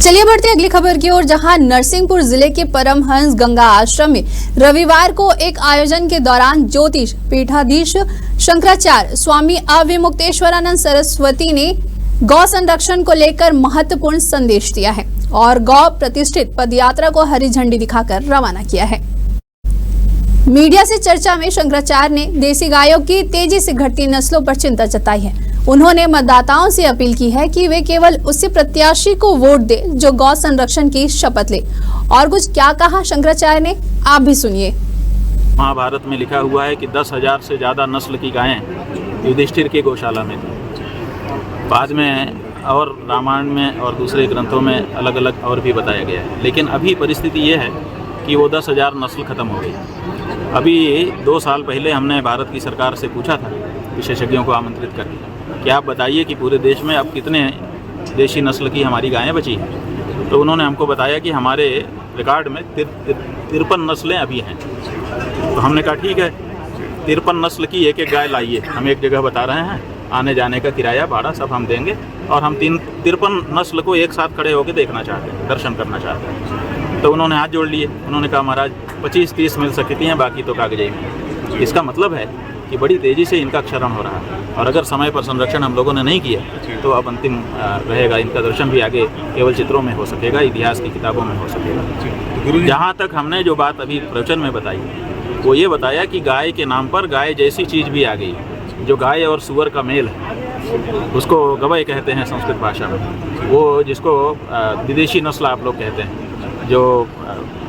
चलिए बढ़ते हैं अगली खबर की ओर, जहां नरसिंहपुर जिले के परमहंस गंगा आश्रम में रविवार को एक आयोजन के दौरान ज्योतिष पीठाधीश शंकराचार्य स्वामी अविमुक्तेश्वरानंद सरस्वती ने गौ संरक्षण को लेकर महत्वपूर्ण संदेश दिया है और गौ प्रतिष्ठित पदयात्रा को हरी झंडी दिखाकर रवाना किया है। मीडिया से चर्चा में शंकराचार्य ने देसी गायों की तेजी से घटती नस्लों पर चिंता जताई है। उन्होंने मतदाताओं से अपील की है कि वे केवल उसी प्रत्याशी को वोट दे जो गौ संरक्षण की शपथ ले। और कुछ क्या कहा शंकराचार्य ने, आप भी सुनिए। महाभारत में लिखा हुआ है कि 10,000 से ज्यादा नस्ल की गायें युधिष्ठिर की गौशाला में थी। बाद में और रामायण में और दूसरे ग्रंथों में अलग अलग और भी बताया गया है, लेकिन अभी परिस्थिति ये है कि वो 10,000 नस्ल खत्म हो गई। अभी 2 साल पहले हमने भारत की सरकार से पूछा था, विशेषज्ञों को आमंत्रित करके, कि आप बताइए कि पूरे देश में अब कितने देशी नस्ल की हमारी गायें बची हैं। तो उन्होंने हमको बताया कि हमारे रिकॉर्ड में 53 नस्लें अभी हैं। तो हमने कहा ठीक है, 53 नस्ल की एक एक गाय लाइए, हम एक जगह बता रहे हैं, आने जाने का किराया भाड़ा सब हम देंगे, और हम 53 नस्ल को एक साथ खड़े होकर देखना चाहते हैं, दर्शन करना चाहते हैं। तो उन्होंने हाथ जोड़ लिए। उन्होंने कहा महाराज 25-30 मिल सकती हैं, बाकी तो कागज़ी में। इसका मतलब है कि बड़ी तेज़ी से इनका क्षरण हो रहा है, और अगर समय पर संरक्षण हम लोगों ने नहीं किया तो अब अंतिम रहेगा। इनका दर्शन भी आगे केवल चित्रों में हो सकेगा, इतिहास की किताबों में हो सकेगा। जहाँ तक हमने जो बात अभी प्रवचन में बताई, वो ये बताया कि गाय के नाम पर गाय जैसी चीज़ भी आ गई, जो गाय और सुअर का मेल है, उसको गवय कहते हैं संस्कृत भाषा में। वो जिसको विदेशी नस्ल आप लोग कहते हैं, जो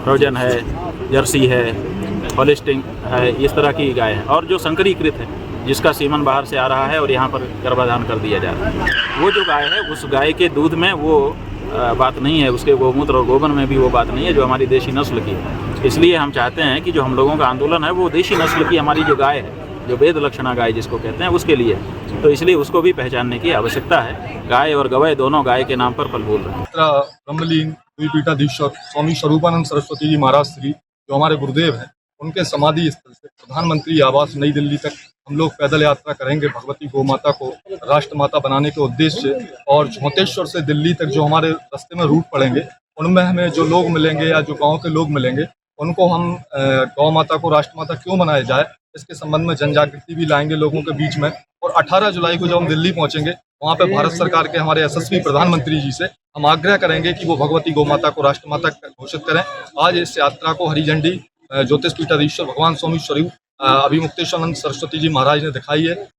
फ्रोजन है, जर्सी है, होलिस्टिन है, इस तरह की गाय है। और जो संकरीकृत है, जिसका सीमन बाहर से आ रहा है और यहाँ पर गर्भाधान कर दिया जा रहा है, वो जो गाय है, उस गाय के दूध में वो बात नहीं है, उसके गोमूत्र और गोबर में भी वो बात नहीं है जो हमारी देशी नस्ल की है। इसलिए हम चाहते हैं कि जो हम लोगों का आंदोलन है वो देशी नस्ल की हमारी जो गाय है, जो वेद लक्षणा गाय जिसको कहते हैं, उसके लिए। तो इसलिए उसको भी पहचानने की आवश्यकता है। गाय और गवय दोनों गाय के नाम पर फल फूल रहे हैं। ब्रह्मलीन पीठाधीश्वर स्वामी स्वरूपानंद सरस्वती जी महाराज श्री, जो हमारे गुरुदेव हैं, उनके समाधि स्थल से प्रधानमंत्री आवास नई दिल्ली तक हम लोग पैदल यात्रा करेंगे, भगवती गौ माता को राष्ट्र माता बनाने के उद्देश्य से। और झोंतेश्वर से दिल्ली तक जो हमारे रास्ते में रूट पड़ेंगे, उनमें हमें जो लोग मिलेंगे या जो गांव के लोग मिलेंगे, उनको हम गौ माता को राष्ट्र माता क्यों बनाया जाए, इसके संबंध में जन जागृति भी लाएंगे लोगों के बीच में। और 18 जुलाई को जब हम दिल्ली पहुंचेंगे, वहाँ पे भारत सरकार के हमारे यशस्वी प्रधानमंत्री जी से हम आग्रह करेंगे कि वो भगवती गौ माता को राष्ट्र माता घोषित करें। आज इस यात्रा को हरी झंडी ज्योतिष पीठाधीश्वर भगवान स्वामी स्वरूप अविमुक्तेश्वरानंद सरस्वती जी महाराज ने दिखाई है।